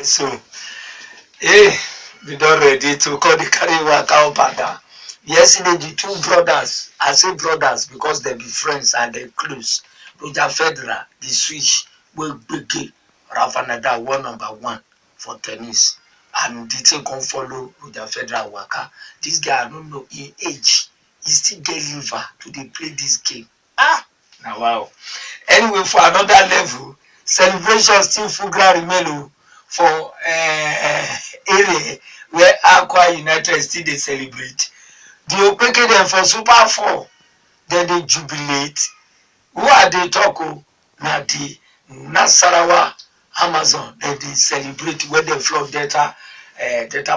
So, hey, we don't ready to call the carry work out partner. Yesterday, the two brothers, I say brothers because they be friends and they close. Roger Federer, the Swiss, will big Rafa Nadal 1-1 for tennis. And the thing can follow Roger Federer waka. This guy, I don't know, in age, he still get liver to dey play this game. Now wow. Anyway, for another level, celebration still full ground remain for area where Aqua United still dey celebrate. The Opeke dem for Super 4, then they jubilate. Who are they talk? Na the Nasarawa Amazon, then they celebrate when they flood data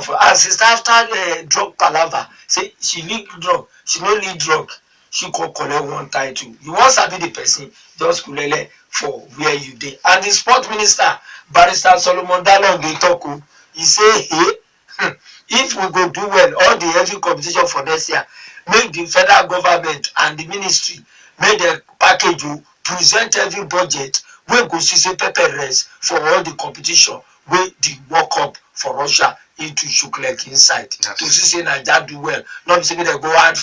for. And sister after drug palava, say she need drug, she no need drug. She could collect one title. You want to be the person, just kulele for where you dey. And the sport minister, Barrister Solomon Dalong, they talk. He say, hey, if we go do well, all the heavy competition for next year, make the federal government and the ministry make the package present every budget wey go see say pepper rest for all the competition wey the World Cup for Russia into Shuklek inside. Yes. To see say Nigeria do well, not be say they go add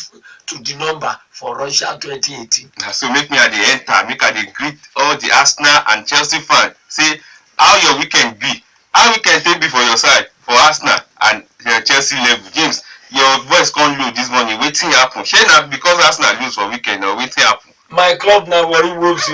to the number for Russia 2018. So make me at the enter, make I dey greet all the Arsenal and Chelsea fans. Say how your weekend be, how weekend take be for your side for Arsenal and Chelsea level. James, your voice can't load this morning. Wetin happen? Shey na because Arsenal lose for weekend or wetin happen? My club now worry wolves.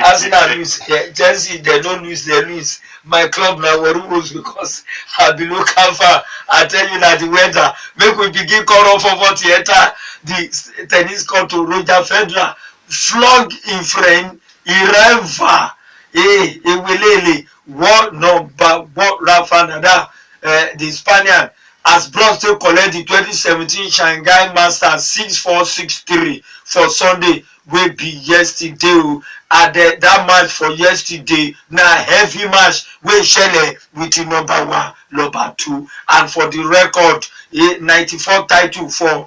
Arsenal lose. Chelsea they don't lose, they lose. My club now worry wolves because I be local fan. I tell you that the weather make we begin call off for theater. The tennis court to Roger Federer flog in friend Ireva. Ewelele what number what Rafa Nadal the Spaniard as Bronx to collect the 2017 Shanghai Masters 6-4-6-3 for Sunday wey be yesterday. And that match for yesterday na heavy match wey shele with the number 1, number 2, and for the record 94 title for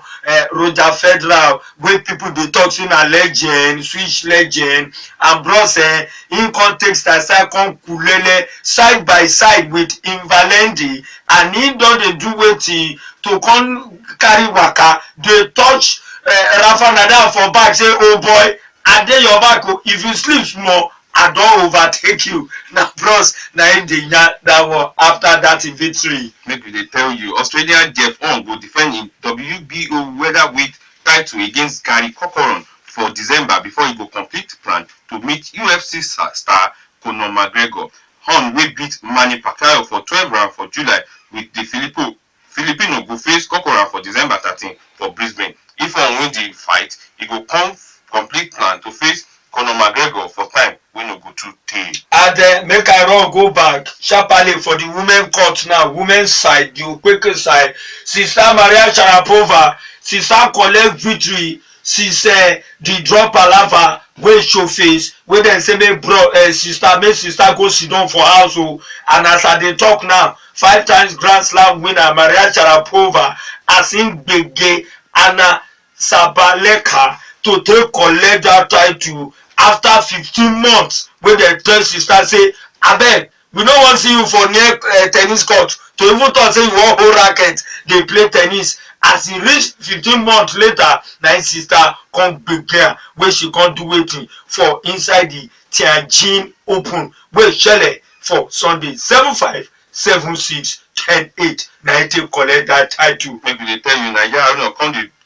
Roger Federer wey people dey talk say na legend, Swiss legend, and bros in context aside come kulele side by side with Invalende, and he don dey do wetin to come carry waka dey touch Rafa Nadal for back say oh boy I dey your back if you sleep small I don overtake you. Now bros na him dey yarn that one after that victory. Make we dey tell you, Australian Jeff Ong go defend im WBO welterweight title against Gary Corcoran for December before he go complete plan to meet UFC star Conor McGregor. Ong wey beat Manny Pacquiao for 12 rounds for July with the Filipino go face Corcoran for December 13 for Brisbane. If Ong win the fight, he go come complete plan to face Conor McGregor for time wey no go too tey. And make I run go back sharply for the women court now, women's side, the Opeke side. Sister Maria Sharapova, sister collect victory since the drop palava wey show face wey dem say make sister go sit down for house and as I dey talk now, 5 times Grand Slam winner Maria Sharapova as im gbege Anna Sabaleka to take collect that title after 15 months wey dem tell sister say abeg we no wan see you for near tennis court to even talk say you wan hold racket dey play tennis. As e reach 15 months later na im sister come gbege wey she come do wetin for inside the Tianjin Open wey shele for Sunday 7-5, 7-6, 10-8 na im take collect that title. Make we dey tell you Nigeria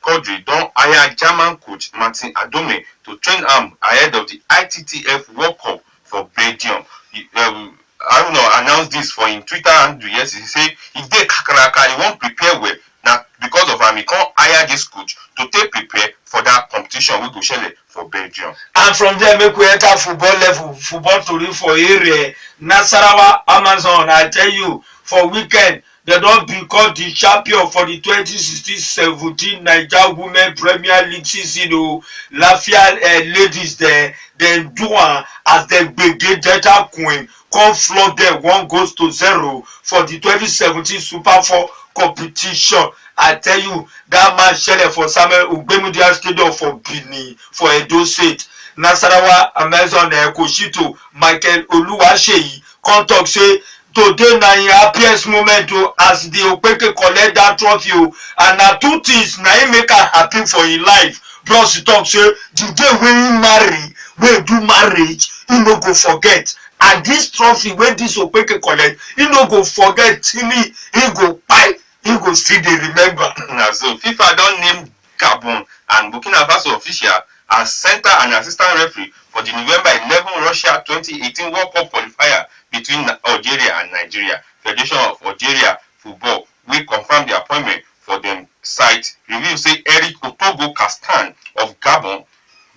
Quadri don hire German coach Martin Adome to train am ahead of the ITTF World Cup for Belgium. Haruna announced this for him Twitter handle yesterday. He say he dey kakaraka, he wan prepare well. Now because of am, he come hire this coach to take prepare for that competition wey go shele for Belgium. And from there make we enter football level, football tori for area. Nasarawa Amazon, I tell you, for weekend they don become the champion for the 2016-17 Nigeria Women Premier League season. Lafia ladies dem do am as dem gbege Delta Queen come flog dem 1-0 for the 2017 Super 4 competition. I tell you that match shele for Samuel Ogbemudia Stadium for Benin for Edo State. Nasarawa Amazon Koshito Michael Oluwaseyi come talk say today na im happiest moment o as the Okpeke collect that trophy o, and na two things na im make am happy for im life. Bros talk say the day wey im marry, wey do marriage, im no go forget, and this trophy wey this Okpeke collect, im no go forget till im go kpai, im go still dey remember. Na so FIFA don name Gabon and Burkina Faso official as center and assistant referee for the November 11 Russia 2018 World Cup qualifier between Algeria and Nigeria. Federation of Algeria Football will confirm the appointment for them site. Review say Eric Otogo Castan of Gabon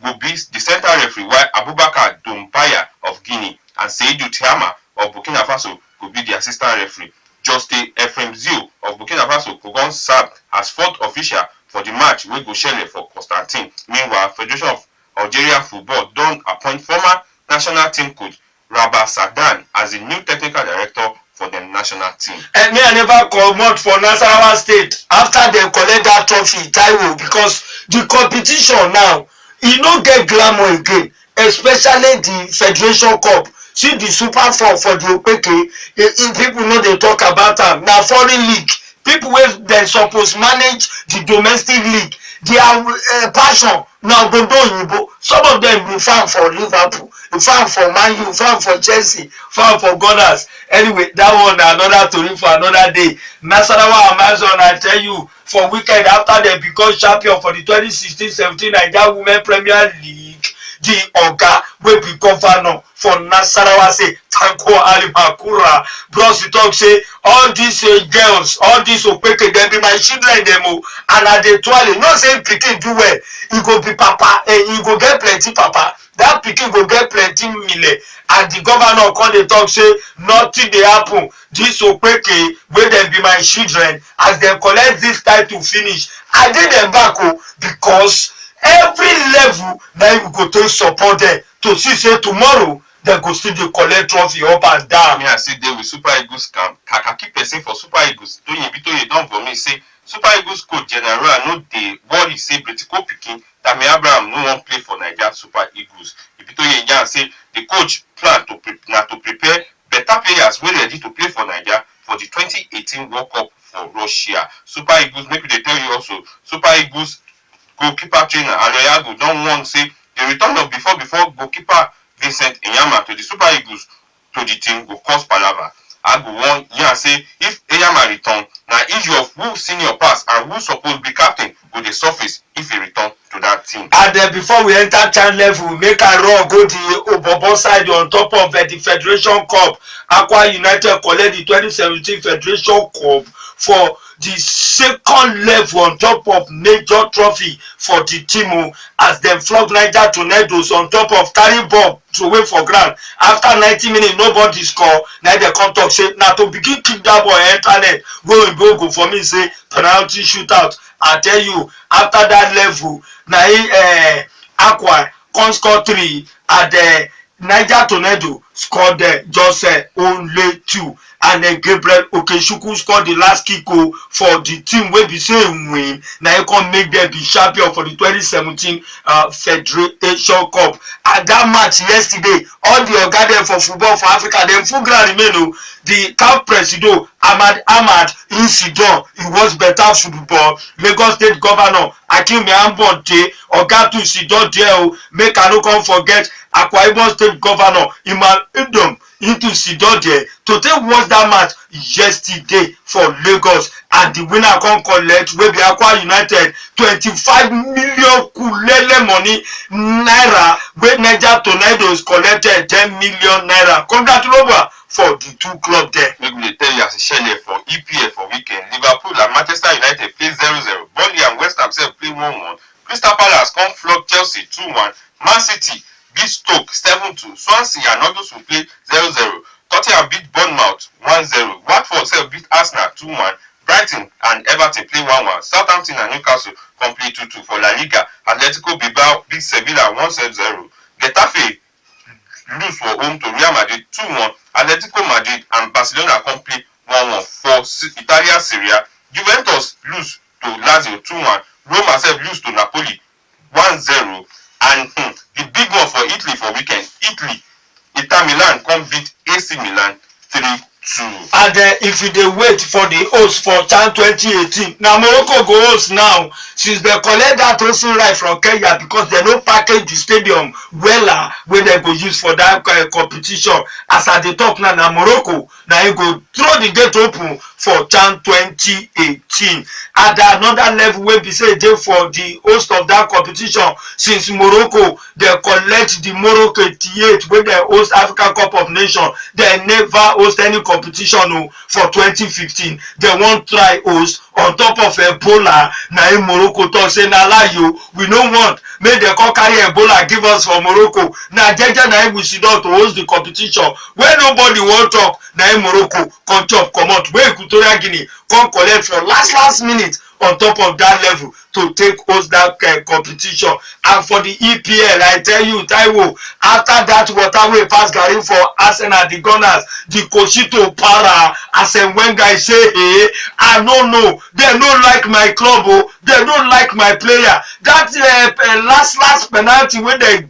will be the center referee, while Abubakar Doumbaya of Guinea and Seydou Tiama of Burkina Faso will be the assistant referee. Juste Ephraim Zio of Burkina Faso go go serve as fourth official for the match wey go shele for Constantine. Meanwhile, Federation of Algeria Football don appoint former national team coach Rabah Sadan as the new technical director for the national team. And me I never comot for Nasarawa State after dem collect that trophy, Taiwo, because the competition now e no get glamour again, especially the Federation Cup. See the Super 4 for the Okpeke, people no dey talk about am. Na foreign league, people wey dem suppose manage the domestic league, their passion na obodo oyinbo. Some of them be fan for Liverpool, fan for Man U, fan for Chelsea, fan for Gunners. Anyway, that one na another tori for another day. Nasarawa Amazon, I tell you, for weekend after dem become champion for the 2016-17 Naija Women Premier League, the oga wey be governor for Nasarawa say Tanko Ali Makura bros talk say all these girls, all these Okpeke, dem be my children dem o, and I dey twirl. No say pikin do well, e go be papa, e go get plenty papa, that pikin go get plenty mile. And the governor come dey talk say nothing dey happen. This Okpeke wey dem be my children, as dem collect this title finish, I dey dem back o, because every level na we go take support dem to see say tomorrow dem go still dey collect trophy up and down. Me I see dey with Super Eagles camp. Kakaki person for Super Eagles, Toyin Bitoye don vomit say Super Eagles coach General no dey worry say Bretiko pikin Tammy Abraham no wan play for Naija Super Eagles. Bitoye yarn say the coach plan to prepare better players wey ready to play for Naija for the 2018 World Cup for Russia. Super Eagles, make we dey tell you also, Super Eagles goalkeeper trainer Aloyago don warn say the return of before goalkeeper Vincent Enyama to the Super Eagles to the team go cause palava. I go warn yarn say if Enyama return, na issue of who senior pass and who suppose be captain go dey surface if he return to that team. And then before we enter CHAN level, make I run go the Obobo side on top of the Federation Cup. Akwa United collect the 2017 Federation Cup for the second level on top of major trophy for the team as dem flog Niger Tornadoes on top of carry ball throway for ground. After 90 minutes nobody score, na dem come talk say na to begin kick that ball enter net, go for me say penalty shootout. I tell you, after that level na Akwa come score 3 and the Niger Tornado scored just only 2, and then Gabriel Okechukwu scored the last kick for the team wey be say win. Na e come make them be champion for the 2017 Federation Cup. At that match yesterday, all the oga dem for football for Africa dem full ground remain. The camp presido Ahmad Insidon, he was better football. Lagos State Governor Akinmi Ambode, oga to Sidon there. Make I no come forget Akwa Ibom State Governor Iman Idom into Sidon there to take watch that match yesterday for Lagos, and the winner come collect wey be Akwa United 25 million kulele money naira, wey Niger Tornadoes collected 10 million naira. Congratulations for the two clubs there. Make we dey tell you as e shele for EPL for weekend. Liverpool and Manchester United play 0-0. Burnley and West Ham sef play 1-1. Crystal Palace come flog Chelsea 2-1. Man City beat Stoke 7-2. Swansea and Nottingham will play 0-0. Tottenham beat Bournemouth 1-0. Watford sef beat Arsenal 2-1. Brighton and Everton play 1-1. Southampton and Newcastle come play 2-2 for La Liga. Atletico Bilbao beat Sevilla 1-0. Getafe lose for home to Real Madrid 2-1. Atletico Madrid and Barcelona come play 1-1 for Italia Serie A. Juventus lose to Lazio 2-1. Roma sef lose to Napoli 1-0. And the big one for Italy for weekend, Inter Milan come beat AC Milan 3-2. And if you dey wait for the host for CHAN 2018, na Morocco go host now since they collect that hosting right from Kenya because they no package the stadium wella wey dem go use for that competition. As I dey talk now, na Morocco na im go throw the gate open for CHAN 2018. At another level wey be say dey for the host of that competition, since Morocco dey collect the Morocco 88 wey dem host Africa Cup of Nations, dem never host any competition for 2015. Dem wan try host on top of Ebola. Na im Morocco talk say na lie o, we no want make dem come carry Ebola give us for Morocco. Na jeje na im we sit down to host the competition wey nobody wan talk. Na im Morocco come chop comot wey Equatorial Guinea come collect for last minute on top of that level to take host that competition. And for the EPL, I tell you, Taiwo, after that water wey pass Gary for Arsenal, the Gunners, the Koshito para, Arsene Wenger say, hey, I no know, they don't like my club, they don't like my player. That last penalty when they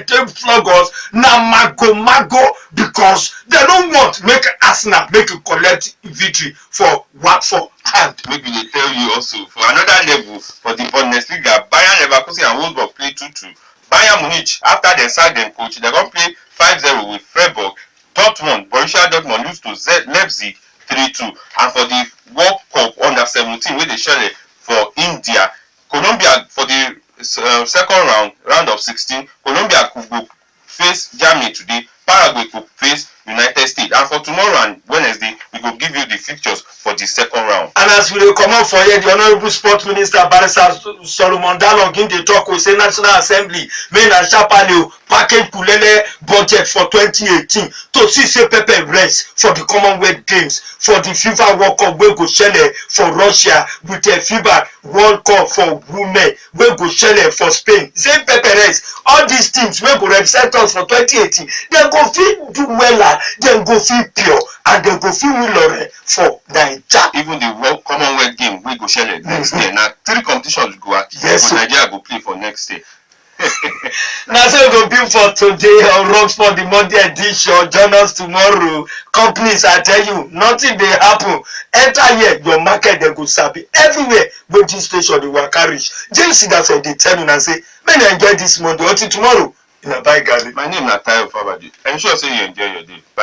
take flog us, na mago because they don't want make Arsenal make a collect victory for Watford. And maybe they tell you also for another level for the Bundesliga, Bayern Leverkusen and Wolfsburg play 2-2. Bayern Munich, after they sack them coach, they're going to play 5-0 with Freiburg. Borussia Dortmund lose to Leipzig 3-2. And for the World Cup under 17, where they share for India, Colombia for the second round of 16, Colombia could go face Germany today, Paraguay could face United States. And for tomorrow and Wednesday, we will give you the fixtures for the second round. And as we will come up for here, the Honorable Sports Minister Barrister Solomon Dalong in the talk with say National Assembly, main and Chapaleo, package Kulele budget for 2018 to see say Pepe rest for the Commonwealth Games, for the FIFA World Cup wey go shele for Russia, with the FIBA World Cup for women wey go shele for Spain. Say Pepe rest, all these teams wey go represent us for 2018, they go fit do wella, they go fit pure, and they go fit win lore for Naija. Even the World Commonwealth game we go share next year. Now 3 competitions go out. Yes, so Nigeria go play for next year. Now so go be for today on Rocks for the Monday edition. Join us tomorrow. Companies, I tell you, nothing dey happen. Enter here, your market they go sabi everywhere. When this station they will carry. James that's what they tell you and say, may I enjoy this Monday until tomorrow. In a bye, Gary. My name is Tayo Fabadi. I'm sure say you enjoy your day. Bye.